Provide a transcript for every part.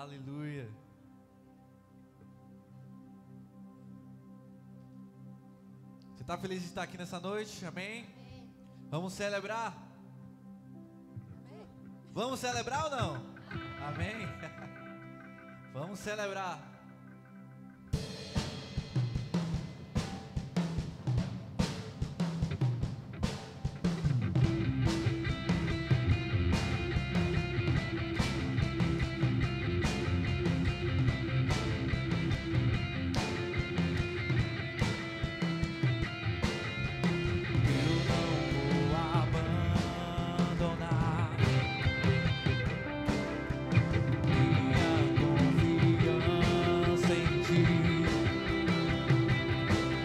Aleluia. Você está feliz de estar aqui nessa noite? Amém? Vamos celebrar? Vamos celebrar ou não? Amém? Vamos celebrar.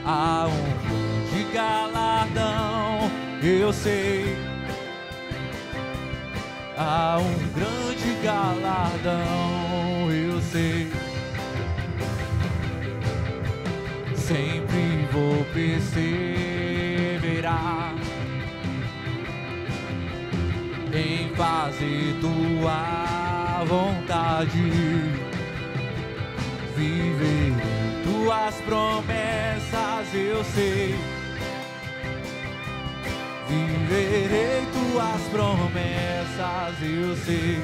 Há um grande galardão, eu sei. Há um grande galardão, eu sei. Sempre vou perseverar em fazer tua vontade, viver tuas promessas, eu sei. Viverei tuas promessas, eu sei.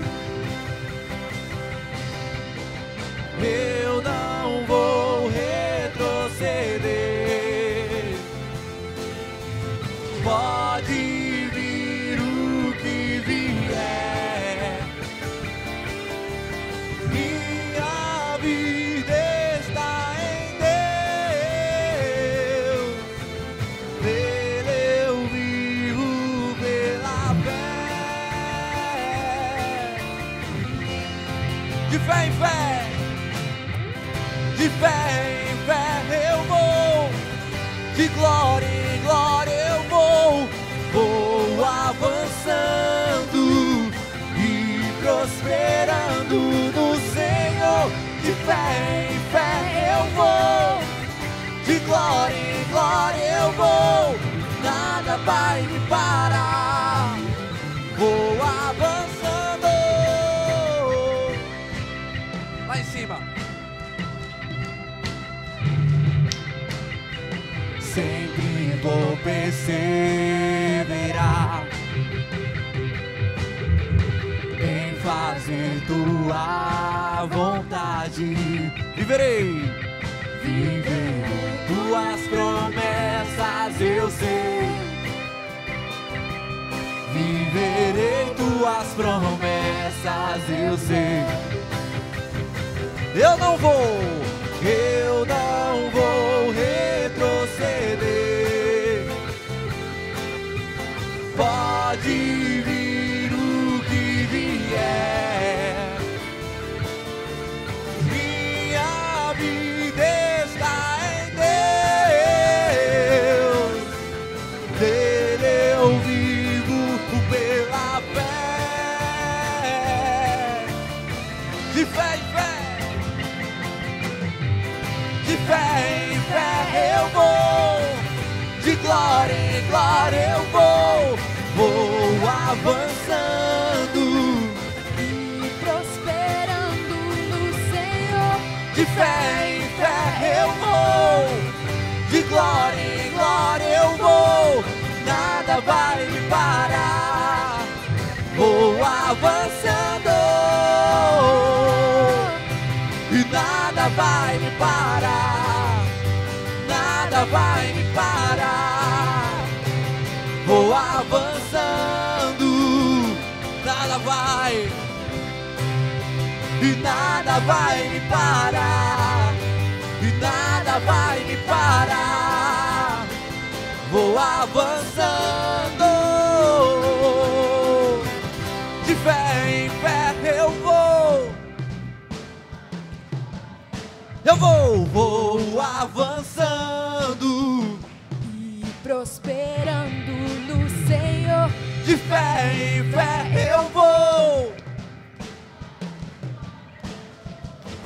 Eu não vou retroceder. Pode vir o que vier, minha vida está em Deus. Nele eu vivo pela fé. De fé em fé, de fé em fé eu vou, de glória em glória eu vou avançando e prosperando no Senhor. De fé em fé eu vou, de glória em glória eu vou, nada vai me parar, vou avançando. Lá em cima. Sempre vou perseverar em fazer tua vontade. Viverei, viverei tuas promessas, eu sei. Viverei tuas promessas, eu sei. Eu não vou retroceder. Pode vir o que vier, minha vida está em Deus. Dele eu vivo pela fé. De fé em fé, de fé em fé eu vou, de glória em glória eu vou avançando e prosperando no Senhor. de fé em fé eu vou, de glória em glória eu vou, nada vai me parar, vou avançando e nada vai me parar, nada vai me parar, vou avançando, nada vai, e nada vai me parar, e nada vai me parar, vou avançando, de fé em fé eu vou avançando E prosperando no Senhor. de fé em fé eu vou,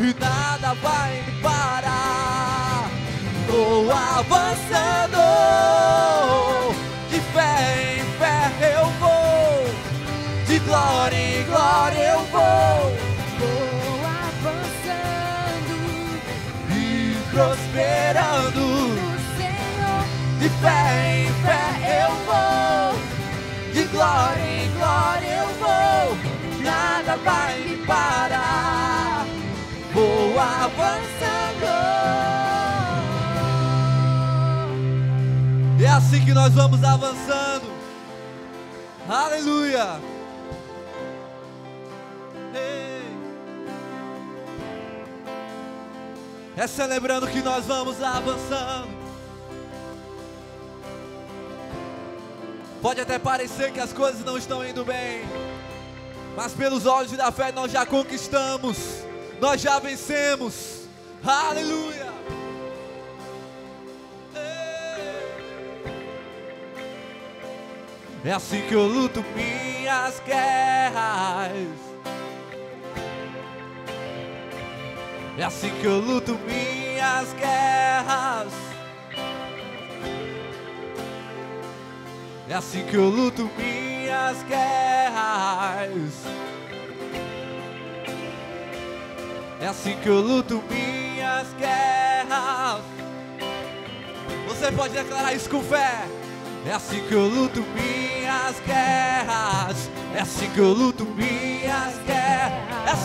e nada vai me parar, vou avançando, de fé em fé eu vou, de glória em glória eu vou prosperando. no Senhor. De fé em fé eu vou, de glória em glória eu vou, nada vai me parar, vou avançando. É assim que nós vamos avançando. Aleluia. Ei. É celebrando que nós vamos avançando. Pode até parecer que as coisas não estão indo bem, mas pelos olhos da fé nós já conquistamos, nós já vencemos. Aleluia. É assim que eu luto minhas guerras. É assim que eu luto minhas guerras. É assim que eu luto minhas guerras. É assim que eu luto minhas guerras. Você pode declarar isso com fé. É assim que eu luto minhas guerras. É assim que eu luto minhas guerras.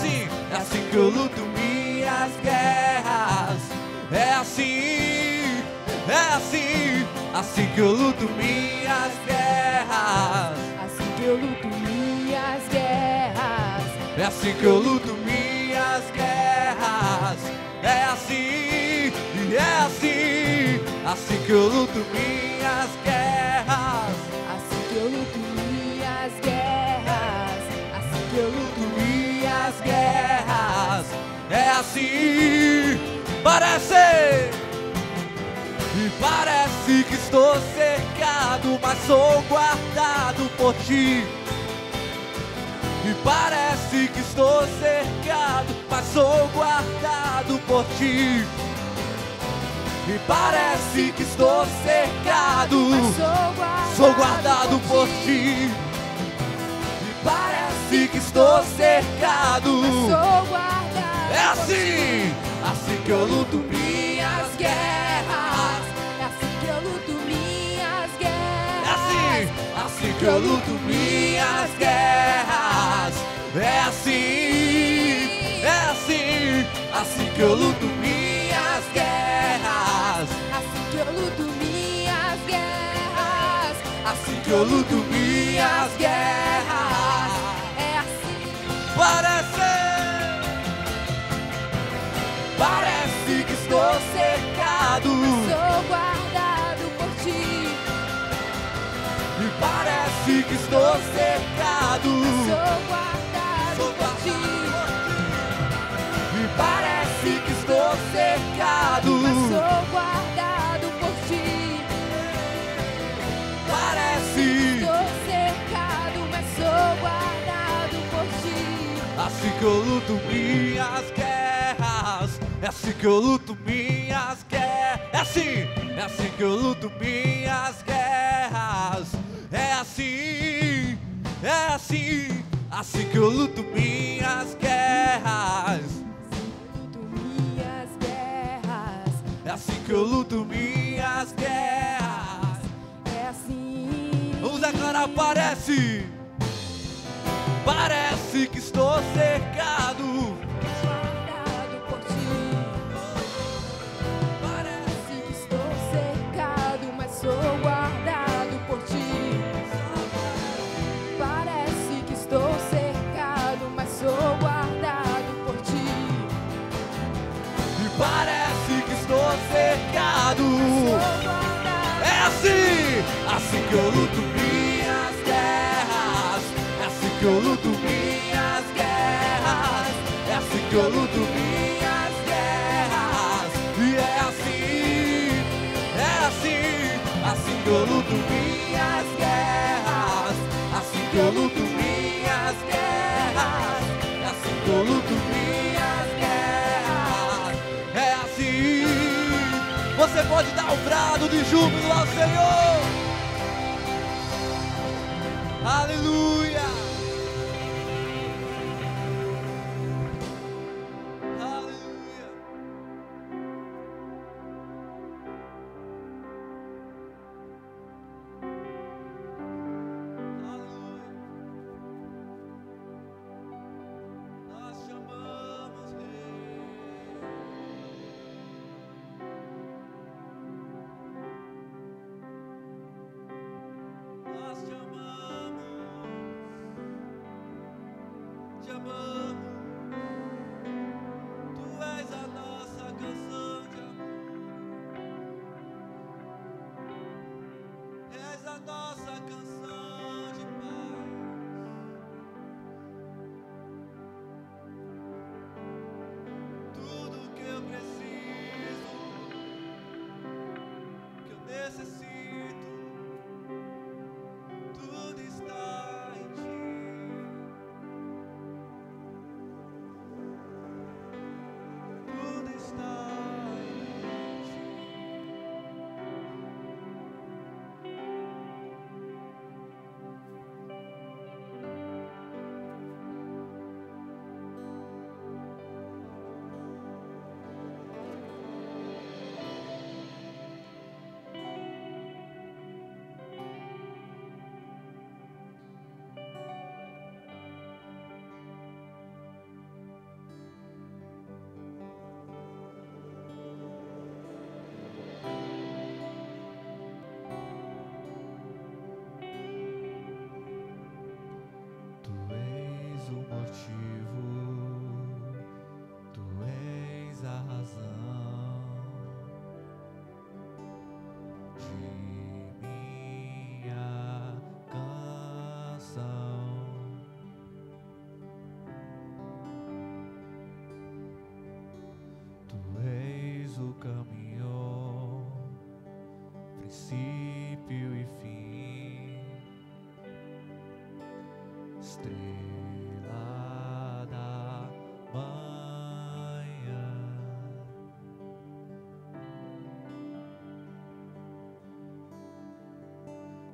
É assim que eu luto minhas guerras. É assim que eu luto minhas guerras. Assim que eu luto minhas guerras. É assim que eu luto minhas guerras. É assim que eu luto minhas guerras. Assim que eu luto minhas guerras. Assim que eu luto minhas guerras. É assim, parece. E parece que estou cercado, mas sou guardado por ti. E parece que estou cercado, mas sou guardado por ti. E parece que estou cercado, mas sou guardado por ti. E parece que estou cercado, mas sou guardado. É assim que eu luto minhas guerras. É assim que eu luto minhas guerras. É assim que eu luto minhas guerras. É assim que eu luto minhas guerras. Assim que eu luto minhas guerras. Assim que eu luto minhas guerras. É assim. Parece que estou cercado, Sou guardado por ti. e parece que estou cercado, Sou guardado por ti. e parece que estou cercado, Sou guardado por ti. parece. Estou cercado, mas sou guardado por ti. Assim que eu luto minhas guerras. É assim que eu luto minhas guerras. É assim que eu luto minhas guerras. É assim que eu luto minhas guerras. Luto minhas guerras. É assim que eu luto minhas guerras. É assim. Vamos declarar, parece que estou cercado. Guardado por ti. Parece que estou cercado, mas sou guardado por ti. Parece que estou cercado, mas sou guardado por ti. E parece que estou cercado. Sou guardado. É assim que eu luto minhas guerras. É assim que eu luto minhas guerras. É assim que eu luto minhas guerras. E é assim que eu luto minhas guerras. Assim que eu luto minhas guerras. É assim que eu luto minhas guerras. É assim. Você pode dar um brado de júbilo ao Senhor. Aleluia. Aleluia. nossa canção de paz. Tudo que eu preciso, que eu necessito, tudo está em ti. Tudo está em ti. Tu és o motivo, tu és a razão de minha canção. Tu és o caminho, princípio e fim, estrela da manhã.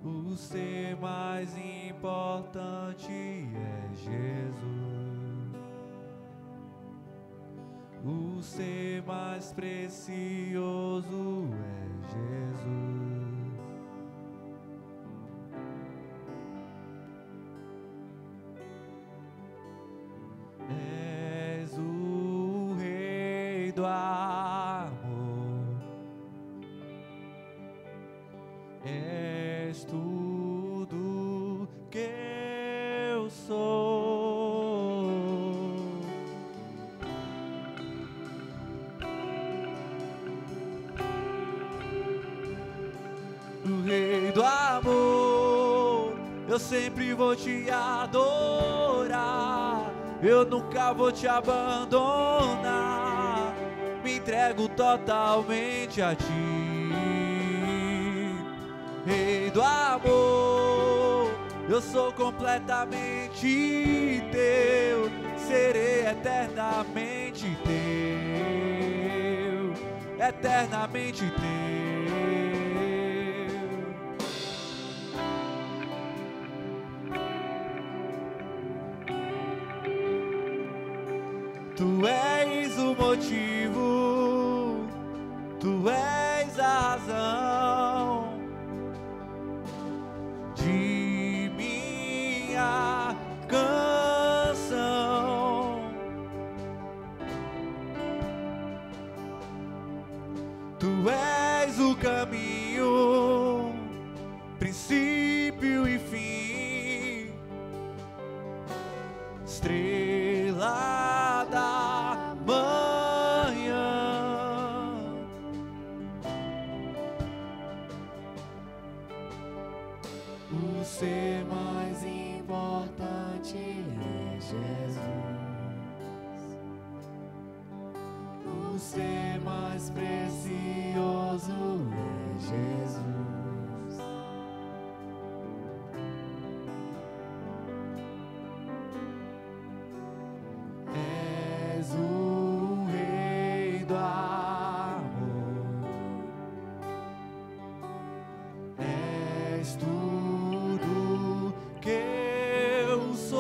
O ser mais importante é Jesus. O ser mais precioso é Jesus. És o Rei do amor, és tudo que eu sou. O Rei do amor, eu sempre vou te adorar, eu nunca vou te abandonar, me entrego totalmente a ti. Rei do amor, eu sou completamente teu, serei eternamente teu, eternamente teu. Tu és o motivo, tu és a razão de minha canção. Tu és o caminho, princípio e fim, estrela da manhã. O ser mais importante é Jesus. O ser mais precioso é Jesus. És o Rei do amor, és tudo que eu sou.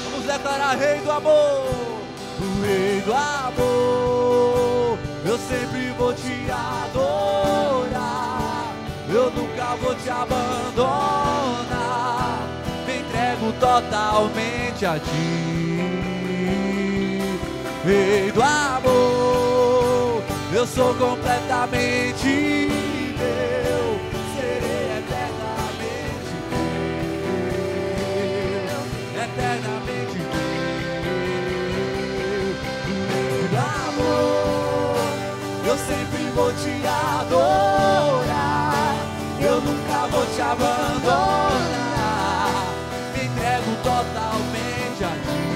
Vamos declarar: Rei do amor, o Rei do amor, eu sempre vou te adorar, eu nunca vou te abandonar, me entrego totalmente a ti. Rei do amor, eu sou completamente teu, serei eternamente teu, eternamente teu. Rei do amor, eu sempre vou te adorar, eu nunca vou te abandonar, me entrego totalmente a ti,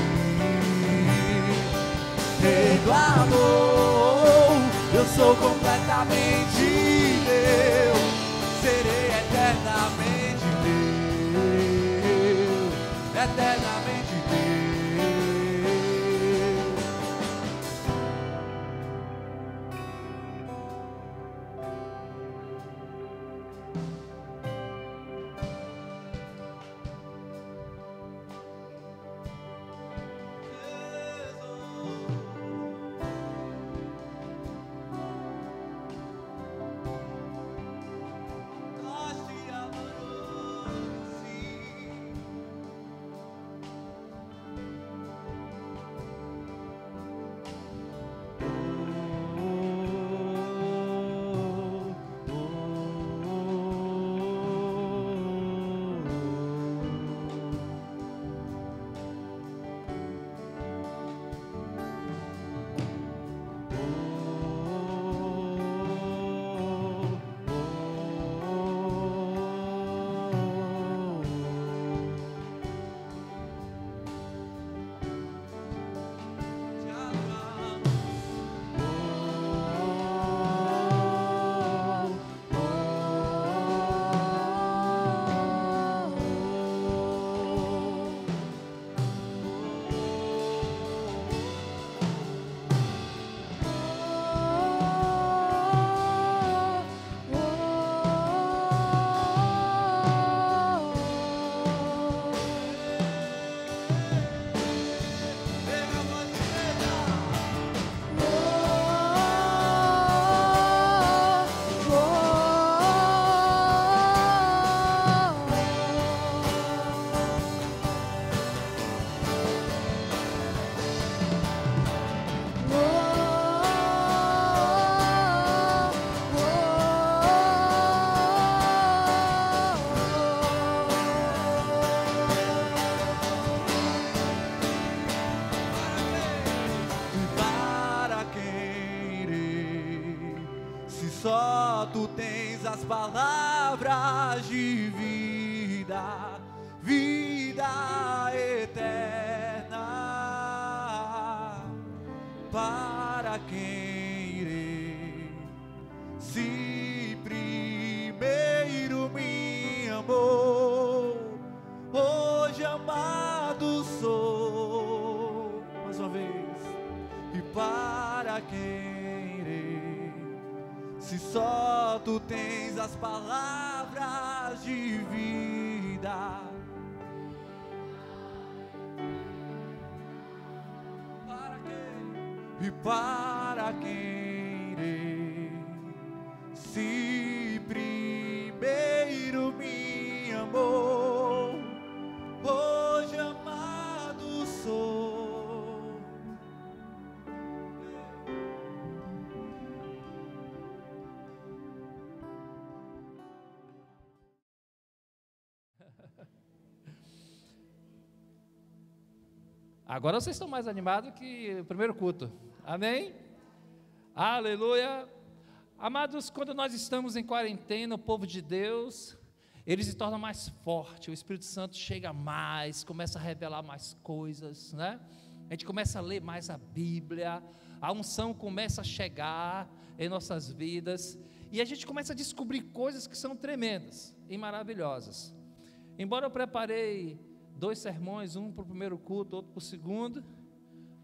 Rei do amor, eu sou completamente teu, serei eternamente teu, eternamente teu. Só tu tens as palavras de vida, vida eterna. Para quem irei, se primeiro me amou, hoje amado sou. Mais uma vez. E para quem se só tu tens as palavras de vida, para quem? E para quem irei, se primeiro me amou, hoje amado sou. Agora vocês estão mais animados que o primeiro culto, amém? Aleluia! Amados, quando nós estamos em quarentena, o povo de Deus, ele se torna mais forte, o Espírito Santo chega mais, começa a revelar mais coisas, né? A gente começa a ler mais a Bíblia, a unção começa a chegar em nossas vidas, e a gente começa a descobrir coisas que são tremendas e maravilhosas. Embora eu preparei 2 sermões, um para o primeiro culto, outro para o segundo,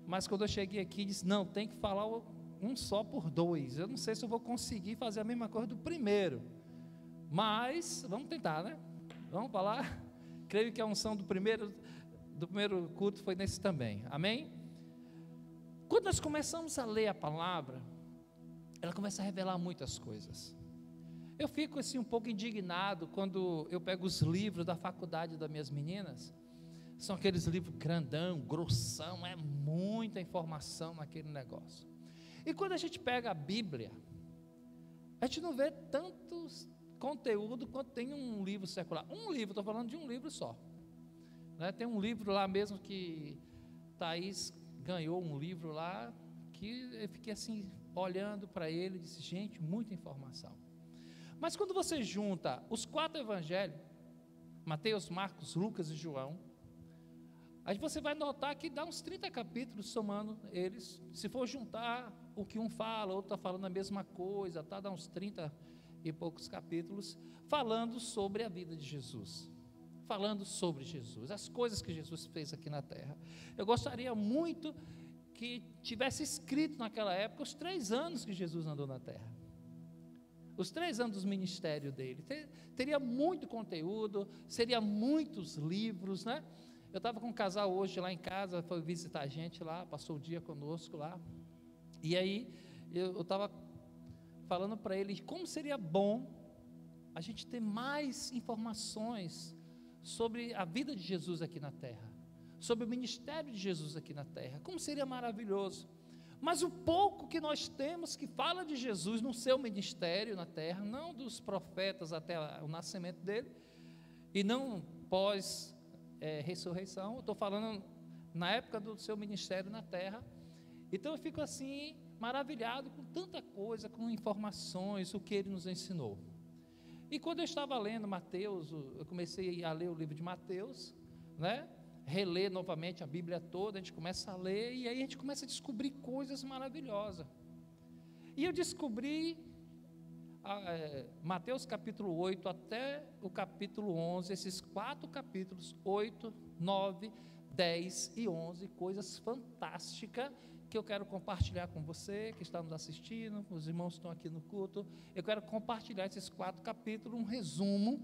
mas quando eu cheguei aqui, disse, não, tem que falar um só por 2, eu não sei se eu vou conseguir fazer a mesma coisa do primeiro, mas, vamos tentar, né? Vamos falar, creio que a unção do primeiro culto foi nesse também, amém? Quando nós começamos a ler a palavra, ela começa a revelar muitas coisas. Eu fico assim um pouco indignado quando eu pego os livros da faculdade das minhas meninas. São aqueles livros grandão, grossão, é muita informação naquele negócio. E quando a gente pega a Bíblia, a gente não vê tanto conteúdo quanto tem um livro secular. Um livro, estou falando de um livro só, né? Tem um livro lá mesmo que Thaís ganhou um livro lá, que eu fiquei assim olhando para ele, disse, gente, muita informação. Mas quando você junta os 4 evangelhos, Mateus, Marcos, Lucas e João, aí você vai notar que dá uns 30 capítulos somando eles. Se for juntar o que um fala, outro está falando a mesma coisa, dá uns 30 e poucos capítulos, falando sobre a vida de Jesus. Falando sobre Jesus, as coisas que Jesus fez aqui na terra. Eu gostaria muito que tivesse escrito naquela época os 3 anos que Jesus andou na terra. Os 3 anos do ministério dele. Teria muito conteúdo, seria muitos livros, né? Eu estava com um casal hoje lá em casa, foi visitar a gente lá, passou o dia conosco lá. E aí, eu estava falando para ele como seria bom a gente ter mais informações sobre a vida de Jesus aqui na terra, sobre o ministério de Jesus aqui na terra, como seria maravilhoso. Mas o pouco que nós temos que fala de Jesus no seu ministério na terra, não dos profetas até o nascimento dele, e não pós ressurreição, eu estou falando na época do seu ministério na terra. Então eu fico assim, maravilhado com tanta coisa, com informações, o que ele nos ensinou. E quando eu estava lendo Mateus, eu comecei a ler o livro de Mateus, né? Reler novamente a Bíblia toda, a gente começa a ler, e aí a gente começa a descobrir coisas maravilhosas. E eu descobri Mateus capítulo 8 até o capítulo 11, esses 4 capítulos, 8, 9, 10 e 11, coisas fantásticas, que eu quero compartilhar com você, que está nos assistindo, os irmãos que estão aqui no culto. Eu quero compartilhar esses 4 capítulos, um resumo,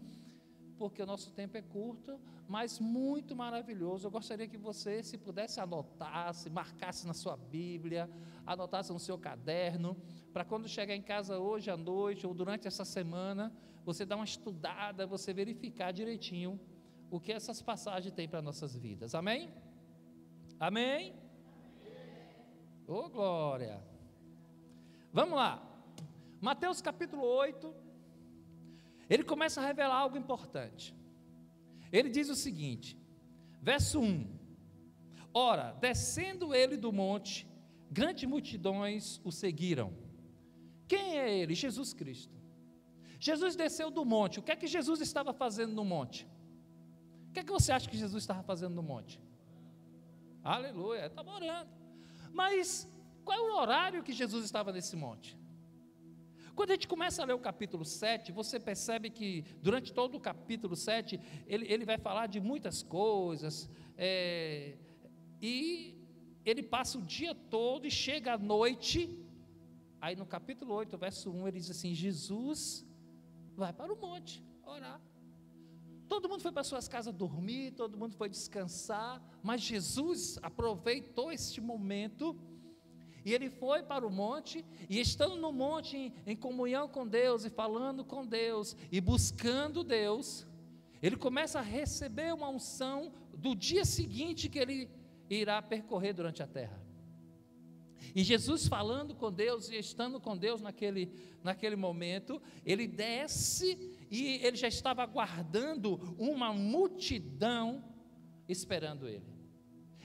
porque o nosso tempo é curto, mas muito maravilhoso. Eu gostaria que você, se pudesse, anotasse, marcasse na sua Bíblia, anotasse no seu caderno, para quando chegar em casa hoje à noite, ou durante essa semana, você dar uma estudada, você verificar direitinho o que essas passagens têm para nossas vidas. Amém? Amém? Ô, glória! Vamos lá, Mateus capítulo 8, ele começa a revelar algo importante. Ele diz o seguinte, verso 1, ora, descendo ele do monte, grandes multidões o seguiram. Quem é ele? Jesus Cristo. Jesus desceu do monte. O que é que Jesus estava fazendo no monte? O que é que você acha que Jesus estava fazendo no monte? Aleluia, estava orando. Mas qual é o horário que Jesus estava nesse monte? Quando a gente começa a ler o capítulo 7, você percebe que durante todo o capítulo 7, ele vai falar de muitas coisas, e ele passa o dia todo e chega à noite. Aí no capítulo 8, verso 1, ele diz assim, Jesus vai para o monte orar. Todo mundo foi para suas casas dormir, todo mundo foi descansar, mas Jesus aproveitou este momento, e ele foi para o monte, e estando no monte em comunhão com Deus, e falando com Deus, e buscando Deus, ele começa a receber uma unção do dia seguinte que ele irá percorrer durante a terra. E Jesus falando com Deus, e estando com Deus naquele momento, ele desce, e ele já estava aguardando uma multidão esperando ele.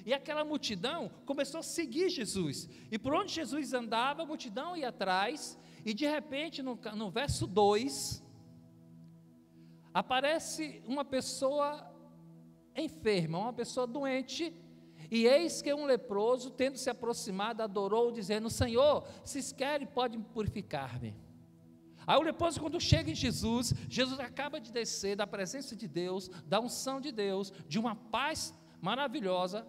E aquela multidão começou a seguir Jesus, e por onde Jesus andava, a multidão ia atrás, e de repente no verso 2, aparece uma pessoa enferma, uma pessoa doente, e eis que um leproso, tendo se aproximado, adorou, dizendo, Senhor, se querem, pode purificar-me. Aí o leproso, quando chega em Jesus, Jesus acaba de descer da presença de Deus, da unção de Deus, de uma paz maravilhosa,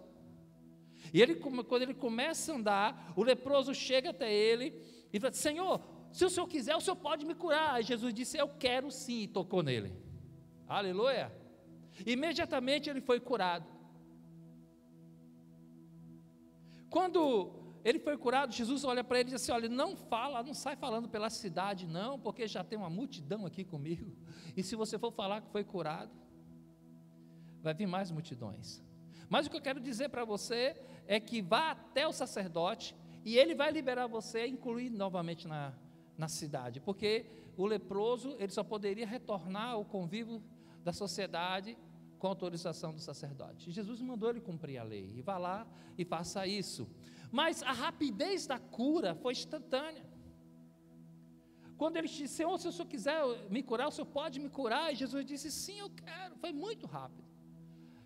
e quando ele começa a andar, o leproso chega até ele, e fala, Senhor, se o Senhor quiser, o Senhor pode me curar. Aí Jesus disse, eu quero sim, e tocou nele. Aleluia. Imediatamente ele foi curado. Quando ele foi curado, Jesus olha para ele e diz assim, olha, não sai falando pela cidade não, porque já tem uma multidão aqui comigo, e se você for falar que foi curado, vai vir mais multidões. Mas o que eu quero dizer para você, é que vá até o sacerdote, e ele vai liberar você a incluir novamente na cidade, porque o leproso, ele só poderia retornar ao convívio da sociedade, com autorização do sacerdote. Jesus mandou ele cumprir a lei, e vá lá e faça isso. Mas a rapidez da cura foi instantânea. Quando ele disse: Senhor, se o Senhor quiser me curar, o Senhor pode me curar? E Jesus disse: sim, eu quero. Foi muito rápido.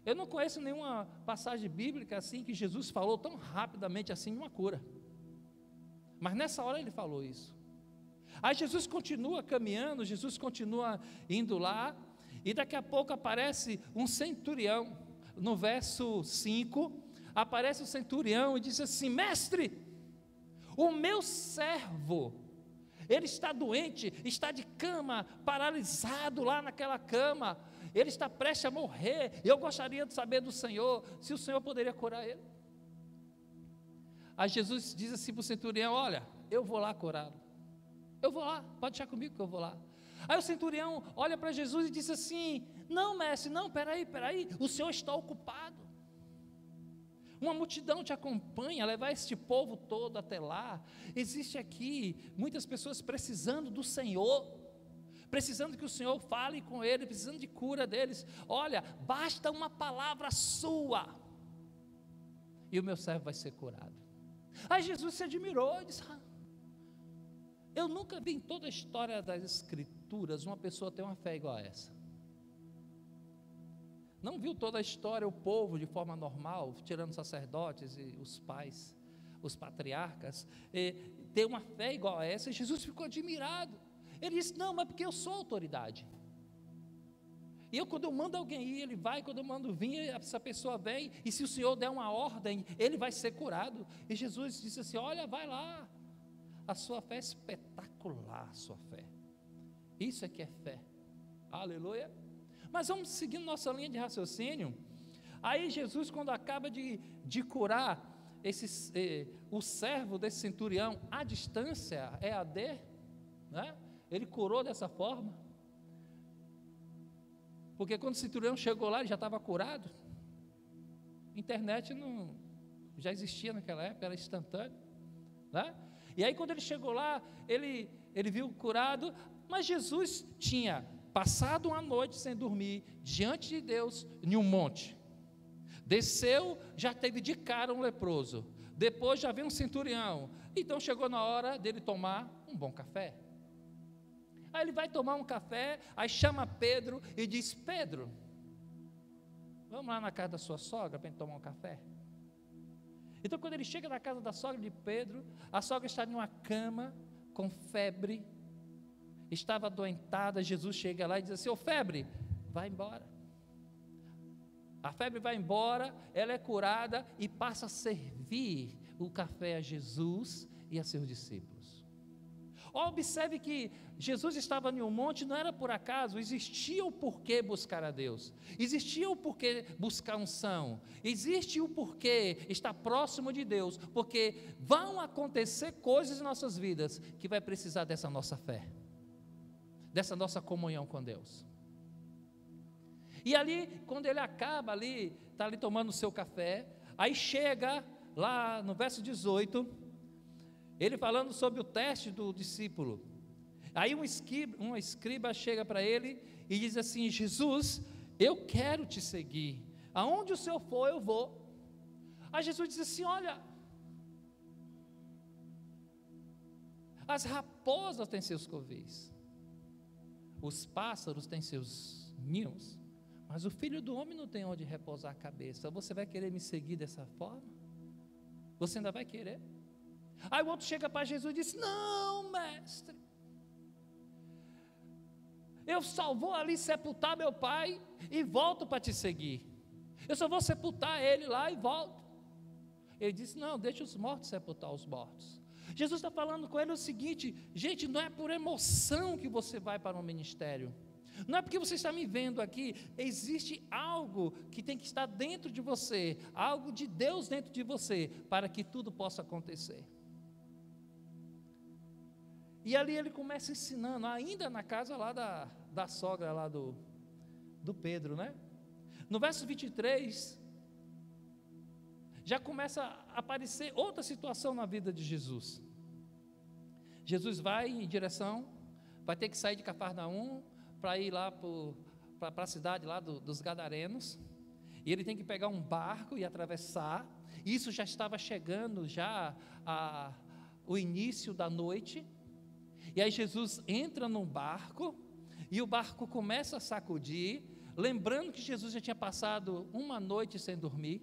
Eu não conheço nenhuma passagem bíblica assim que Jesus falou tão rapidamente assim de uma cura. Mas nessa hora ele falou isso. Aí Jesus continua caminhando, Jesus continua indo lá, e daqui a pouco aparece um centurião. No verso 5, aparece o centurião e diz assim: mestre, o meu servo, ele está doente, está de cama, paralisado lá naquela cama, ele está prestes a morrer, eu gostaria de saber do Senhor, se o Senhor poderia curar ele. Aí Jesus diz assim para o centurião: olha, eu vou lá curá-lo, eu vou lá, pode deixar comigo que eu vou lá. Aí o centurião olha para Jesus e diz assim: não, mestre, não, peraí, o Senhor está ocupado, uma multidão te acompanha, levar este povo todo até lá, existe aqui muitas pessoas precisando do Senhor, precisando que o Senhor fale com ele, precisando de cura deles. Olha, basta uma palavra sua, e o meu servo vai ser curado. Aí Jesus se admirou e disse: eu nunca vi em toda a história das Escrituras uma pessoa ter uma fé igual a essa. Não viu toda a história, o povo de forma normal, tirando os sacerdotes e os pais, os patriarcas, ter uma fé igual a essa. E Jesus ficou admirado. Ele disse: não, mas porque eu sou autoridade. E eu, quando eu mando alguém ir, ele vai, quando eu mando vir, essa pessoa vem, e se o Senhor der uma ordem, ele vai ser curado. E Jesus disse assim: olha, vai lá, a sua fé é espetacular, a sua fé. Isso é que é fé. Aleluia. Mas vamos seguindo nossa linha de raciocínio. Aí Jesus, quando acaba de curar o servo desse centurião à distância, EAD, né? Ele curou dessa forma, porque quando o centurião chegou lá, ele já estava curado. Internet não já existia naquela época, era instantâneo, né? E aí quando ele chegou lá, ele viu curado, mas Jesus tinha passado uma noite sem dormir, diante de Deus, em um monte. Desceu, já teve de cara um leproso. Depois já veio um centurião. Então chegou na hora dele tomar um bom café. Aí ele vai tomar um café, aí chama Pedro e diz: Pedro, vamos lá na casa da sua sogra para a gente tomar um café? Então quando ele chega na casa da sogra de Pedro, a sogra está em uma cama, com febre, estava adoentada. Jesus chega lá e diz assim: ô febre, vai embora. A febre vai embora, ela é curada e passa a servir o café a Jesus e a seus discípulos. Observe que Jesus estava em um monte, não era por acaso, existia o porquê buscar a Deus, existia o porquê buscar unção, existe o porquê estar próximo de Deus, porque vão acontecer coisas em nossas vidas que vai precisar dessa nossa fé, dessa nossa comunhão com Deus. E ali, quando ele acaba ali, está ali tomando o seu café, aí chega lá no verso 18, ele falando sobre o teste do discípulo. Aí um escriba chega para ele e diz assim: Jesus, eu quero te seguir, aonde o Senhor for eu vou. Aí Jesus diz assim: olha, as raposas têm seus covis, os pássaros têm seus ninhos, mas o Filho do Homem não tem onde repousar a cabeça. Você vai querer me seguir dessa forma? Você ainda vai querer? Aí o outro chega para Jesus e diz: não, mestre, eu só vou ali sepultar meu pai e volto para te seguir. Eu só vou sepultar ele lá e volto. Ele disse: não, deixa os mortos sepultar os mortos. Jesus está falando com ele o seguinte: gente, não é por emoção que você vai para um ministério, não é porque você está me vendo aqui, existe algo que tem que estar dentro de você, algo de Deus dentro de você, para que tudo possa acontecer. E ali ele começa ensinando, ainda na casa lá da sogra lá do Pedro, né? No verso 23, já começa a aparecer outra situação na vida de Jesus. Jesus vai em direção, vai ter que sair de Cafarnaum, para ir lá para a cidade lá dos Gadarenos, e ele tem que pegar um barco e atravessar, Isso já estava chegando o início da noite. E aí Jesus entra num barco, e o barco começa a sacudir, lembrando que Jesus já tinha passado uma noite sem dormir,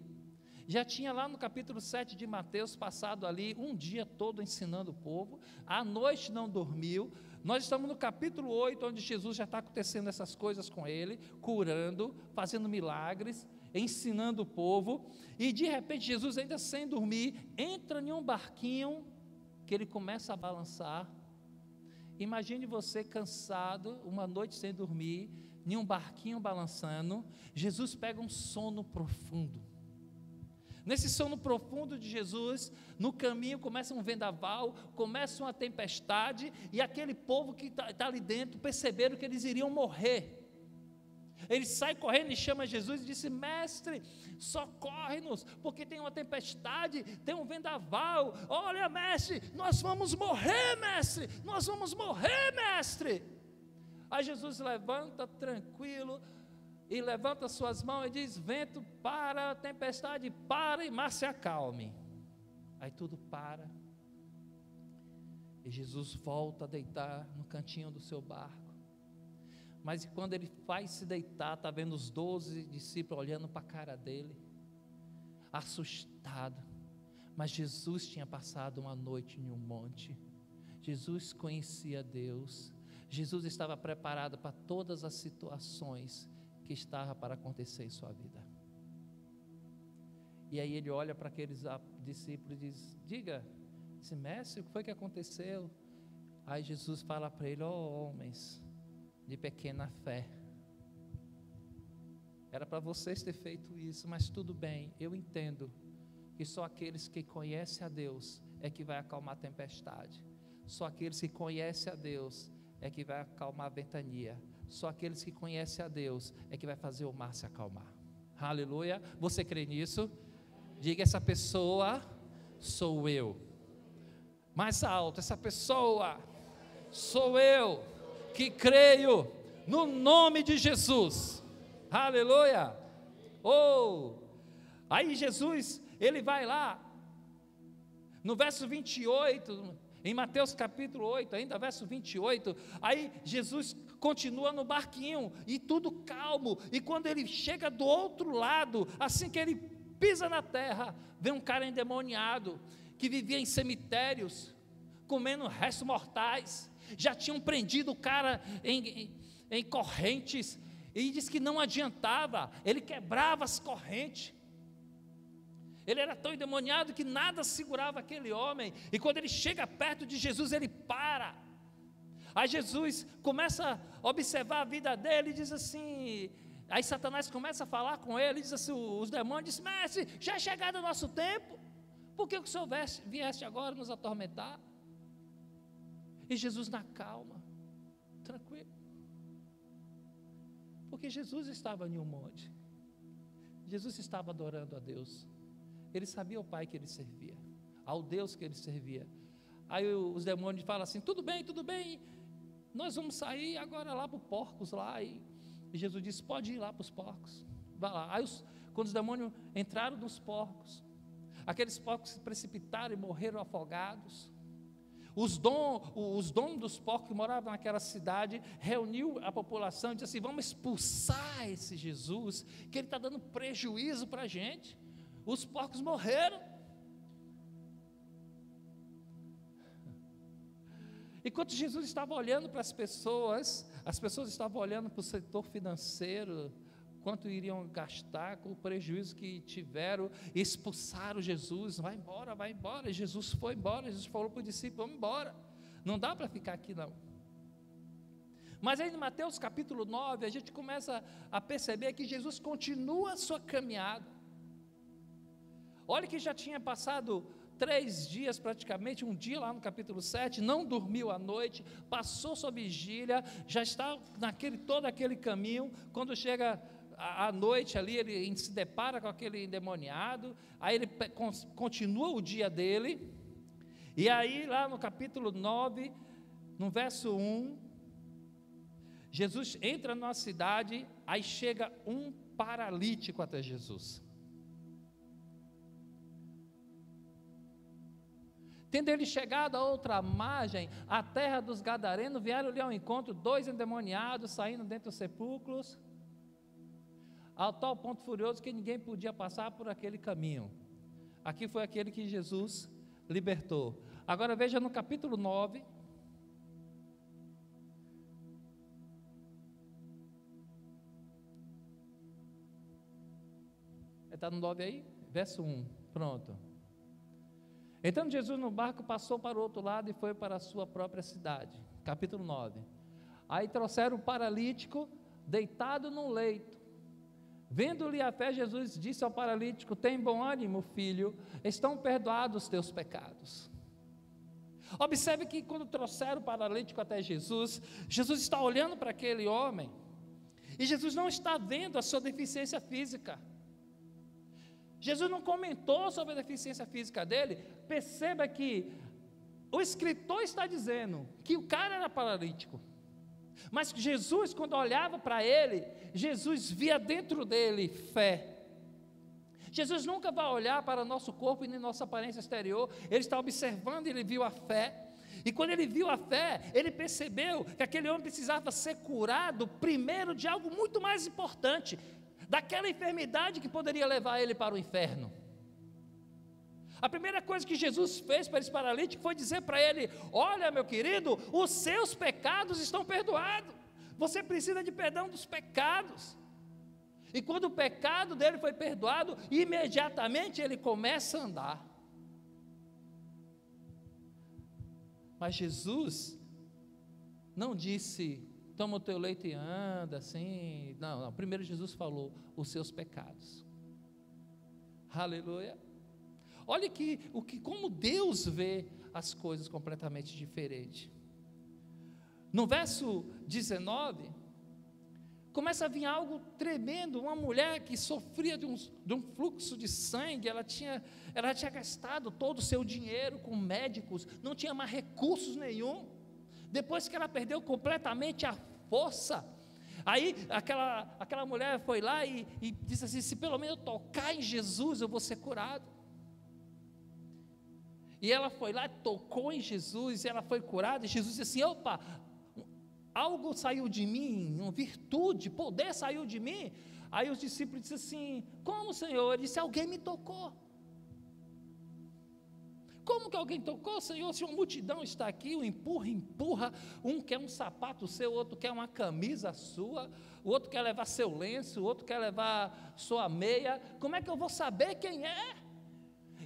já tinha lá no capítulo 7 de Mateus passado ali um dia todo ensinando o povo, à noite não dormiu. Nós estamos no capítulo 8, onde Jesus já está acontecendo essas coisas com ele, curando, fazendo milagres, ensinando o povo, e de repente Jesus, ainda sem dormir, entra em um barquinho que ele começa a balançar. Imagine você cansado, uma noite sem dormir, em um barquinho balançando. Jesus pega um sono profundo. Nesse sono profundo de Jesus, no caminho começa um vendaval, começa uma tempestade, e aquele povo que está ali dentro perceberam que eles iriam morrer. Ele sai correndo e chama Jesus e disse: mestre, socorre-nos, porque tem uma tempestade, tem um vendaval. Olha, mestre, nós vamos morrer, mestre, nós vamos morrer, mestre. Aí Jesus levanta tranquilo, e levanta suas mãos e diz: vento, para, tempestade, para, e mar se acalme. Aí tudo para, e Jesus volta a deitar no cantinho do seu barco. Mas quando ele vai se deitar, está vendo os 12 discípulos olhando para a cara dele, assustado. Mas Jesus tinha passado uma noite em um monte, Jesus conhecia Deus, Jesus estava preparado para todas as situações que estava para acontecer em sua vida. E aí ele olha para aqueles discípulos e diz: mestre, o que foi que aconteceu? Aí Jesus fala para ele: homens de pequena fé, era para vocês ter feito isso, mas tudo bem, eu entendo que só aqueles que conhecem a Deus é que vai acalmar a tempestade, só aqueles que conhecem a Deus é que vai acalmar a ventania, só aqueles que conhecem a Deus é que vai fazer o mar se acalmar. Aleluia. Você crê nisso? Diga: essa pessoa sou eu. Mais alto: essa pessoa sou eu, que creio no nome de Jesus. Aleluia. Aí Jesus, ele vai lá no verso 28, em Mateus capítulo 8, ainda verso 28, aí Jesus continua no barquinho, e tudo calmo, e quando ele chega do outro lado, assim que ele pisa na terra, vem um cara endemoniado, que vivia em cemitérios, comendo restos mortais, já tinham prendido o cara em correntes, e diz que não adiantava, ele quebrava as correntes, ele era tão endemoniado que nada segurava aquele homem, e quando ele chega perto de Jesus, ele para. Aí Jesus começa a observar a vida dele e diz assim, aí Satanás começa a falar com ele, e diz assim, os demônios dizem: mestre, já é chegado o nosso tempo, por que o Senhor vieste agora nos atormentar? E Jesus na calma, tranquilo, porque Jesus estava em um monte, Jesus estava adorando a Deus, ele sabia o Pai que ele servia, ao Deus que ele servia. Aí os demônios falam assim: tudo bem, nós vamos sair agora lá para os porcos lá, e Jesus disse: pode ir lá para os porcos, vai lá. Aí quando os demônios entraram nos porcos, aqueles porcos se precipitaram e morreram afogados. Os donos dos porcos que moravam naquela cidade reuniu a população e disse assim: vamos expulsar esse Jesus, que ele está dando prejuízo para a gente. Os porcos morreram. Enquanto Jesus estava olhando para as pessoas estavam olhando para o setor financeiro, quanto iriam gastar com o prejuízo que tiveram, expulsaram Jesus: vai embora. Jesus foi embora, Jesus falou para o discípulo: vamos embora, não dá para ficar aqui não. Mas aí em Mateus capítulo 9, a gente começa a perceber que Jesus continua a sua caminhada. Olha que já tinha passado 3 dias praticamente, um dia lá no capítulo 7, não dormiu à noite, passou sua vigília, já está todo aquele caminho. Quando chega à noite ali, ele se depara com aquele endemoniado, aí ele continua o dia dele, e aí lá no capítulo 9, no verso 1, Jesus entra na cidade, aí chega um paralítico até Jesus. Tendo ele chegado a outra margem, a terra dos Gadarenos, vieram-lhe ao encontro 2 endemoniados, saindo dentre os sepulcros, ao tal ponto furioso que ninguém podia passar por aquele caminho. Aqui foi aquele que Jesus libertou. Agora veja no capítulo 9, está no 9 aí? Verso 1, pronto. Então Jesus no barco passou para o outro lado e foi para a sua própria cidade. Capítulo 9. Aí trouxeram o paralítico deitado num leito. Vendo-lhe a fé, Jesus disse ao paralítico: tem bom ânimo, filho, estão perdoados os teus pecados. Observe que quando trouxeram o paralítico até Jesus, Jesus está olhando para aquele homem, e Jesus não está vendo a sua deficiência física. Jesus não comentou sobre a deficiência física dele. Perceba que o escritor está dizendo que o cara era paralítico, mas Jesus, quando olhava para ele, Jesus via dentro dele fé. Jesus nunca vai olhar para o nosso corpo e nem nossa aparência exterior. Ele está observando e ele viu a fé. E quando ele viu a fé, ele percebeu que aquele homem precisava ser curado primeiro de algo muito mais importante, daquela enfermidade que poderia levar ele para o inferno. A primeira coisa que Jesus fez para esse paralítico foi dizer para ele: olha, meu querido, os seus pecados estão perdoados, você precisa de perdão dos pecados. E quando o pecado dele foi perdoado, imediatamente ele começa a andar. Mas Jesus não disse: toma o teu leite e anda, assim. Não, primeiro Jesus falou: os seus pecados. Aleluia. Olha como Deus vê as coisas completamente diferente. No verso 19, começa a vir algo tremendo. Uma mulher que sofria de um fluxo de sangue, ela tinha gastado todo o seu dinheiro com médicos, não tinha mais recursos nenhum. Depois que ela perdeu completamente a força, aí aquela mulher foi lá e disse assim: se pelo menos eu tocar em Jesus, eu vou ser curado. E ela foi lá, tocou em Jesus, e ela foi curada. E Jesus disse assim: opa, algo saiu de mim, uma virtude, poder saiu de mim. Aí os discípulos disseram assim: como, Senhor? Ele disse: alguém me tocou. Como que alguém tocou, Senhor? Se uma multidão está aqui, um empurra, um quer um sapato seu, o outro quer uma camisa sua, o outro quer levar seu lenço, o outro quer levar sua meia, como é que eu vou saber quem é?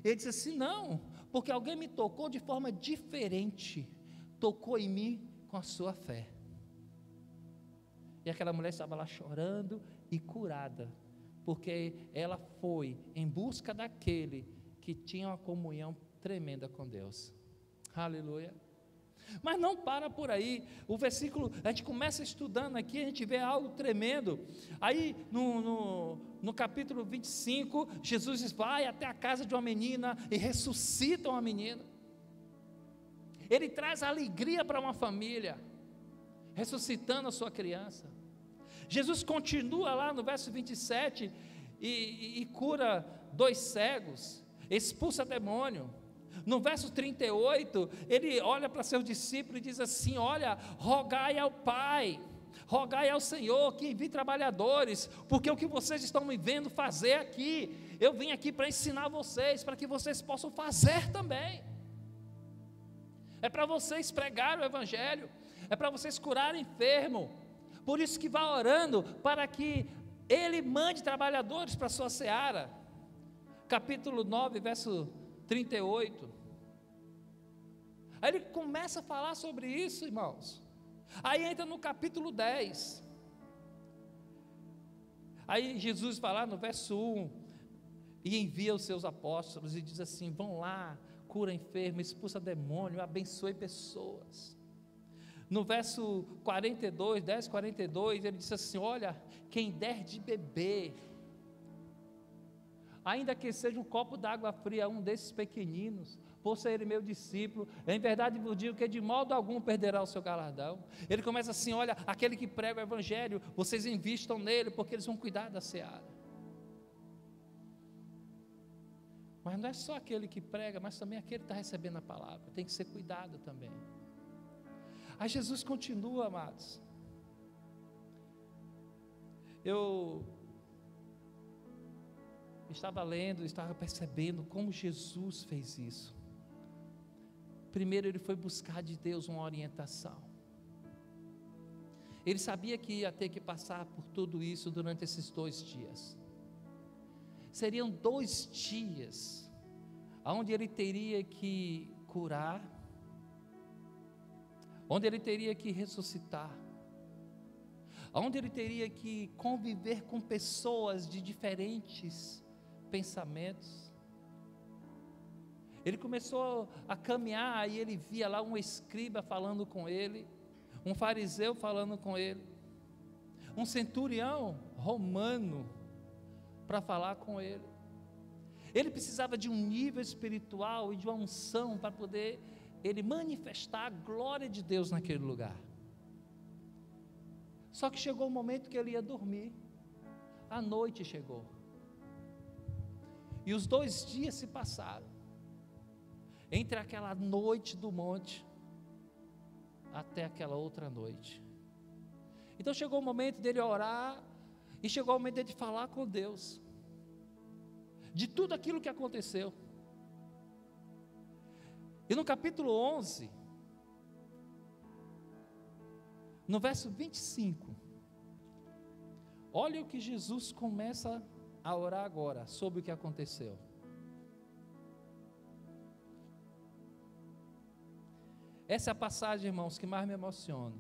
Ele disse assim: não, porque alguém me tocou de forma diferente, tocou em mim com a sua fé. E aquela mulher estava lá chorando e curada, porque ela foi em busca daquele que tinha uma comunhão tremenda com Deus. Aleluia. Mas não para por aí. O versículo, a gente começa estudando aqui, a gente vê algo tremendo. Aí no capítulo 25, Jesus vai até a casa de uma menina e ressuscita uma menina. Ele traz alegria para uma família, ressuscitando a sua criança. Jesus continua lá no verso 27 e cura 2 cegos, expulsa demônio. No verso 38, ele olha para seus discípulos e diz assim: olha, rogai ao Pai, rogai ao Senhor que envie trabalhadores, porque o que vocês estão me vendo fazer aqui, eu vim aqui para ensinar vocês, para que vocês possam fazer também. É para vocês pregar o Evangelho, é para vocês curarem enfermo. Por isso que vá orando para que Ele mande trabalhadores para a sua seara. Capítulo 9, verso 38. Aí ele começa a falar sobre isso, irmãos. Aí entra no capítulo 10. Aí Jesus vai lá no verso 1 e envia os seus apóstolos e diz assim: vão lá, cura enfermo, expulsa demônio, abençoe pessoas. No verso 42, 10, 42, ele diz assim: olha, quem der de beber, ainda que seja um copo d'água fria, um desses pequeninos, por ser ele meu discípulo, em verdade vos digo que de modo algum perderá o seu galardão. Ele começa assim: olha, aquele que prega o Evangelho, vocês invistam nele, porque eles vão cuidar da seara. Mas não é só aquele que prega, mas também aquele que está recebendo a palavra. Tem que ser cuidado também. Aí Jesus continua, amados. Eu estava lendo, estava percebendo como Jesus fez isso. Primeiro ele foi buscar de Deus uma orientação. Ele sabia que ia ter que passar por tudo isso durante esses 2 dias. Seriam 2 dias onde ele teria que curar, onde ele teria que ressuscitar, onde ele teria que conviver com pessoas de diferentes pensamentos. Ele começou a caminhar e ele via lá um escriba falando com ele, um fariseu falando com ele, um centurião romano para falar com ele. Ele precisava de um nível espiritual e de uma unção para poder ele manifestar a glória de Deus naquele lugar. Só que chegou o momento que ele ia dormir, a noite chegou, e os 2 dias se passaram, entre aquela noite do monte, até aquela outra noite. Então chegou o momento dele orar, e chegou o momento dele falar com Deus, de tudo aquilo que aconteceu. E no capítulo 11, no verso 25, olha o que Jesus começa a orar agora, sobre o que aconteceu. Essa é a passagem, irmãos, que mais me emociona.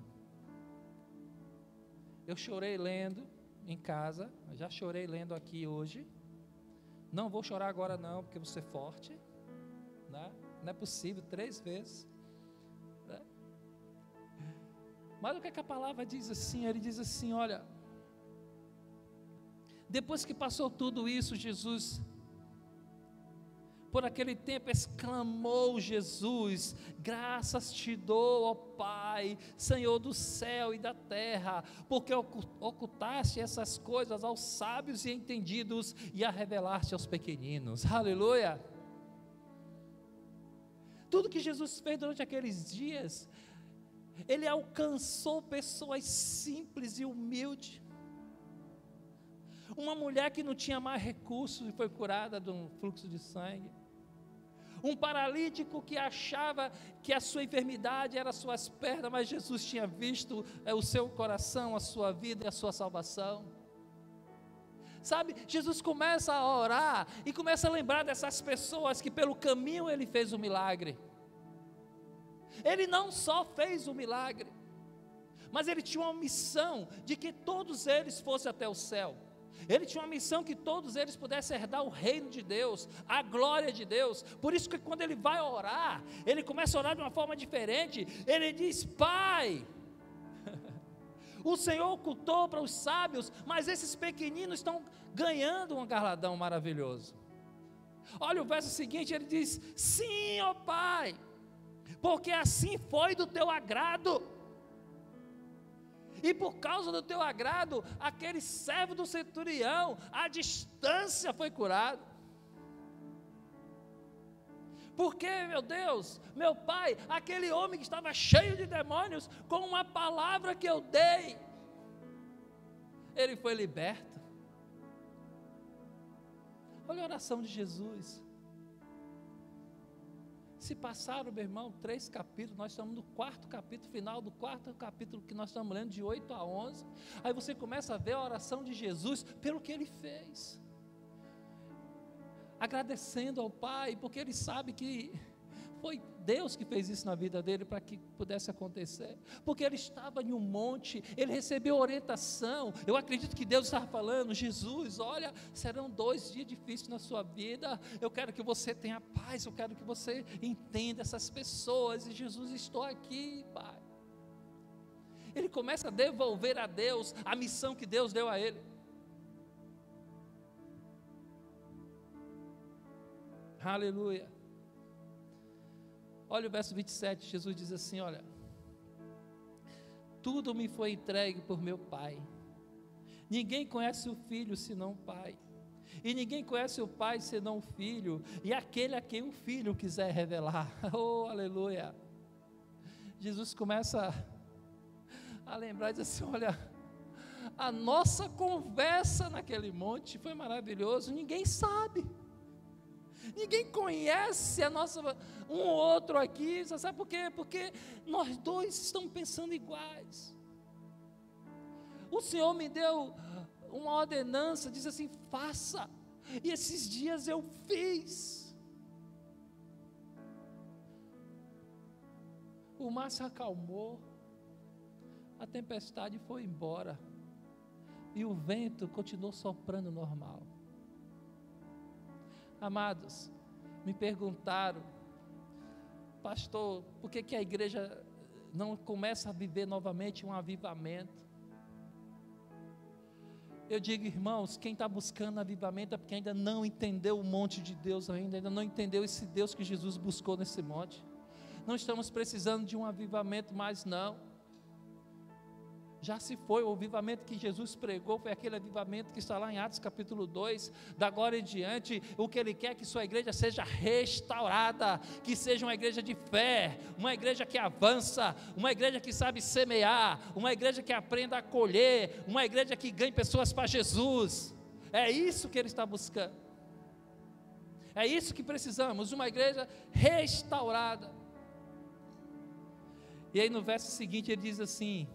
Eu chorei lendo em casa, já chorei lendo aqui hoje. Não vou chorar agora não, porque você é forte, né? Não é possível, 3 vezes, né? Mas o que é que a palavra diz assim? Ele diz assim, olha, depois que passou tudo isso, Jesus, por aquele tempo exclamou Jesus: graças te dou, ó Pai, Senhor do céu e da terra, porque ocultaste essas coisas aos sábios e entendidos e a revelaste aos pequeninos. Aleluia! Tudo que Jesus fez durante aqueles dias, Ele alcançou pessoas simples e humildes. Uma mulher que não tinha mais recursos e foi curada de um fluxo de sangue. Um paralítico que achava que a sua enfermidade era as suas pernas, mas Jesus tinha visto o seu coração, a sua vida e a sua salvação. Sabe, Jesus começa a orar e começa a lembrar dessas pessoas que pelo caminho Ele fez o milagre. Ele não só fez o milagre, mas Ele tinha uma missão de que todos eles fossem até o céu. Ele tinha uma missão que todos eles pudessem herdar o reino de Deus, a glória de Deus. Por isso que quando ele vai orar, ele começa a orar de uma forma diferente. Ele diz: Pai, o Senhor ocultou para os sábios, mas esses pequeninos estão ganhando um galardão maravilhoso. Olha o verso seguinte, ele diz: sim, ó Pai, porque assim foi do teu agrado. E por causa do teu agrado, aquele servo do centurião, à distância foi curado. Porque, meu Deus, meu Pai, aquele homem que estava cheio de demônios, com uma palavra que eu dei, ele foi liberto. Olha a oração de Jesus. Se passaram, meu irmão, 3 capítulos, nós estamos no 4º capítulo, final do 4º capítulo que nós estamos lendo, de 8 a 11, aí você começa a ver a oração de Jesus, pelo que Ele fez, agradecendo ao Pai, porque Ele sabe que foi Deus que fez isso na vida dele, para que pudesse acontecer, porque ele estava em um monte, ele recebeu orientação. Eu acredito que Deus estava falando: Jesus, olha, serão 2 dias difíceis na sua vida, eu quero que você tenha paz, eu quero que você entenda essas pessoas, e Jesus, estou aqui, Pai. Ele começa a devolver a Deus a missão que Deus deu a ele. Aleluia. Olha o verso 27, Jesus diz assim: olha, tudo me foi entregue por meu Pai, ninguém conhece o Filho senão o Pai, E ninguém conhece o Pai senão o Filho, e aquele a quem o Filho quiser revelar. Oh, aleluia! Jesus começa a lembrar e diz assim: olha, a nossa conversa naquele monte foi maravilhoso, ninguém sabe, ninguém conhece um outro aqui, você sabe por quê? Porque nós dois estamos pensando iguais. O Senhor me deu uma ordenança, diz assim: faça, e esses dias eu fiz. O mar se acalmou, a tempestade foi embora, e o vento continuou soprando normal. Amados, me perguntaram: pastor, por que a igreja não começa a viver novamente um avivamento? Eu digo, irmãos, quem está buscando avivamento é porque ainda não entendeu o monte de Deus ainda não entendeu esse Deus que Jesus buscou nesse monte. Não estamos precisando de um avivamento mais não. Já se foi, o avivamento que Jesus pregou foi aquele avivamento que está lá em Atos capítulo 2, da agora em diante, o que Ele quer é que sua igreja seja restaurada, que seja uma igreja de fé, uma igreja que avança, uma igreja que sabe semear, uma igreja que aprenda a colher, uma igreja que ganhe pessoas para Jesus. É isso que Ele está buscando, é isso que precisamos, uma igreja restaurada. E aí no verso seguinte ele diz assim: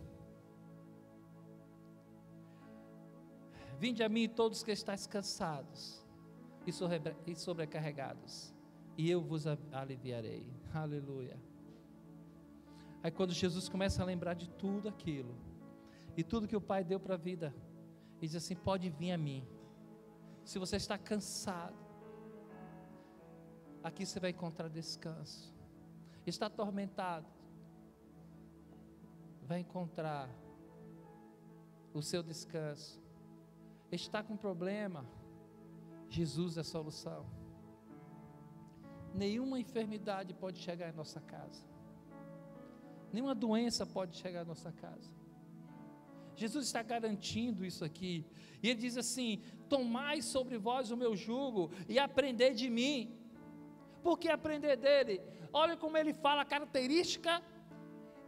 vinde a mim todos que estáis cansados e sobrecarregados, e eu vos aliviarei. Aleluia. Aí quando Jesus começa a lembrar de tudo aquilo, e tudo que o Pai deu para a vida, ele diz assim: pode vir a mim. Se você está cansado, aqui você vai encontrar descanso. Está atormentado, vai encontrar o seu descanso. Está com problema, Jesus é a solução. Nenhuma enfermidade pode chegar em nossa casa, nenhuma doença pode chegar em nossa casa. Jesus está garantindo isso aqui, e Ele diz assim: tomai sobre vós o meu jugo e aprendei de mim. Por que aprender dele? Olha como ele fala a característica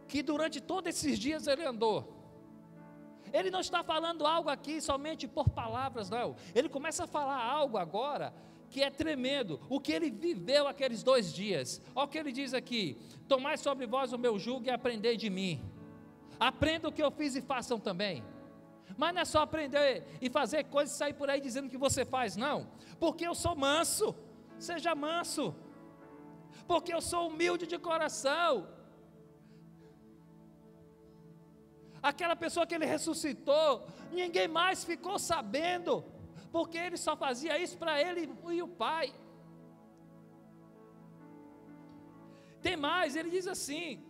que durante todos esses dias ele andou. Ele não está falando algo aqui somente por palavras, não. Ele começa a falar algo agora que é tremendo, o que ele viveu aqueles 2 dias. Olha o que ele diz aqui: tomai sobre vós o meu jugo e aprendei de mim. Aprenda o que eu fiz e façam também. Mas não é só aprender e fazer coisas e sair por aí dizendo que você faz, não. Porque eu sou manso, seja manso. Porque eu sou humilde de coração. Aquela pessoa que ele ressuscitou, ninguém mais ficou sabendo, porque ele só fazia isso para ele e o Pai. Tem mais, ele diz assim: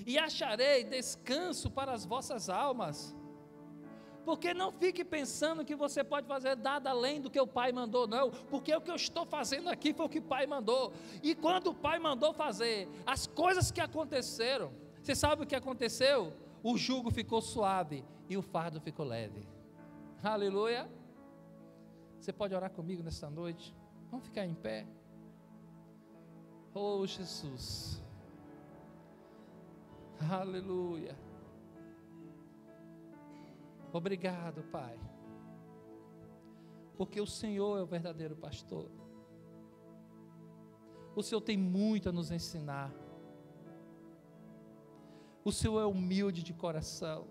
e acharei descanso para as vossas almas. Porque não fique pensando que você pode fazer nada além do que o Pai mandou, não. Porque o que eu estou fazendo aqui foi o que o Pai mandou. E quando o Pai mandou fazer, as coisas que aconteceram, você sabe o que aconteceu? O jugo ficou suave e o fardo ficou leve. Aleluia. Você pode orar comigo nesta noite? Vamos ficar em pé. Oh Jesus. Aleluia. Obrigado, Pai, porque o Senhor é o verdadeiro pastor. O Senhor tem muito a nos ensinar. O Senhor é humilde de coração.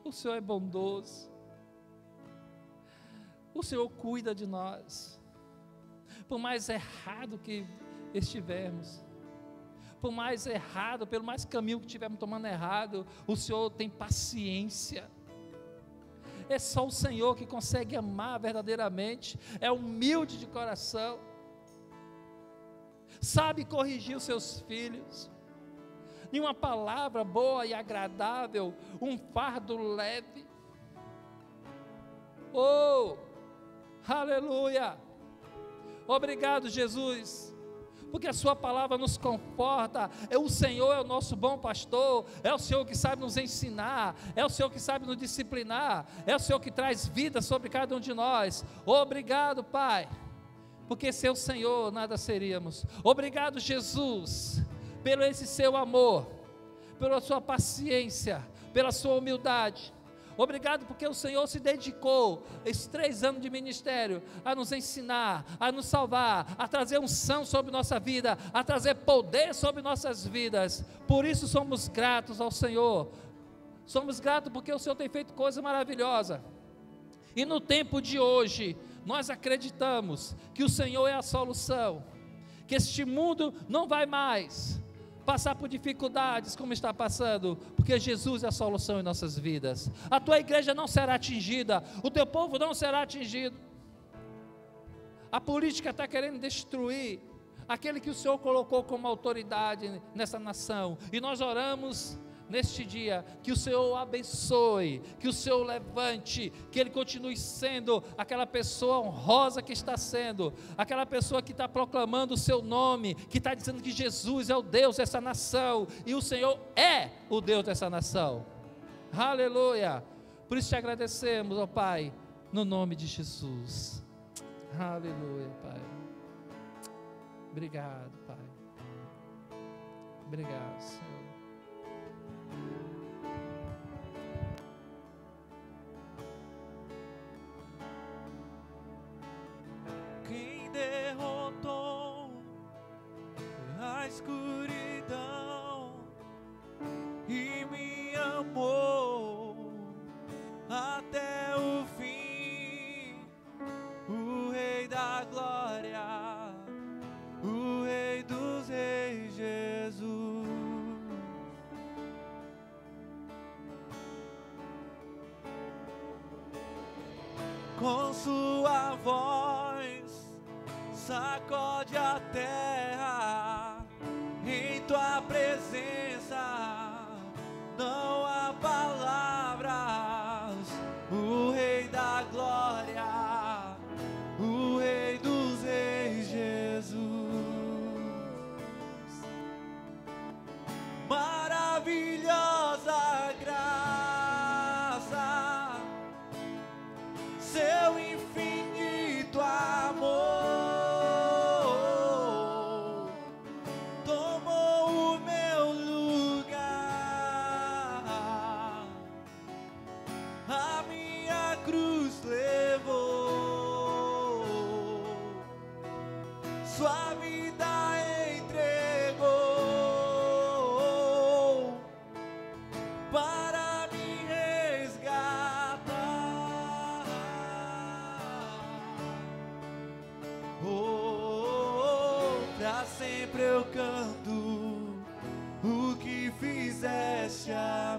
O Senhor é bondoso. O Senhor cuida de nós. Por mais errado que estivermos, por mais errado, pelo mais caminho que estivermos tomando errado, o Senhor tem paciência. É só o Senhor que consegue amar verdadeiramente, é humilde de coração, sabe corrigir os seus filhos, em uma palavra boa e agradável, um fardo leve. Oh, aleluia! Obrigado, Jesus, porque a sua palavra nos conforta. O Senhor é o nosso bom pastor, é o Senhor que sabe nos ensinar, é o Senhor que sabe nos disciplinar, é o Senhor que traz vida sobre cada um de nós. Obrigado, Pai, porque sem o Senhor nada seríamos. Obrigado, Jesus, pelo esse seu amor, pela sua paciência, pela sua humildade. Obrigado porque o Senhor se dedicou esses 3 anos de ministério a nos ensinar, a nos salvar, a trazer unção sobre nossa vida, a trazer poder sobre nossas vidas. Por isso somos gratos ao Senhor. Somos gratos porque o Senhor tem feito coisa maravilhosa. E no tempo de hoje, nós acreditamos que o Senhor é a solução, que este mundo não vai mais passar por dificuldades como está passando, porque Jesus é a solução em nossas vidas. A tua igreja não será atingida, o teu povo não será atingido. A política está querendo destruir aquele que o Senhor colocou como autoridade nessa nação, e nós oramos neste dia, que o Senhor o abençoe, que o Senhor o levante, que ele continue sendo aquela pessoa honrosa que está sendo, aquela pessoa que está proclamando o seu nome, que está dizendo que Jesus é o Deus dessa nação, e o Senhor é o Deus dessa nação. Aleluia! Por isso te agradecemos, ó Pai, no nome de Jesus. Aleluia, Pai. Obrigado, Pai. Obrigado, Senhor. Quem derrotou a escuridão e me amou até o fim, o Rei da Glória, o Rei dos Reis, Jesus. Com sua voz sacode a terra, em tua presença não há palavras. O Rei da Glória, o Rei dos Reis, Jesus. Maravilhosa graça, seu infinito amor tomou o meu lugar, a minha cruz levou, sua vida entregou para me resgatar. Pra sempre eu canto o que fizeste a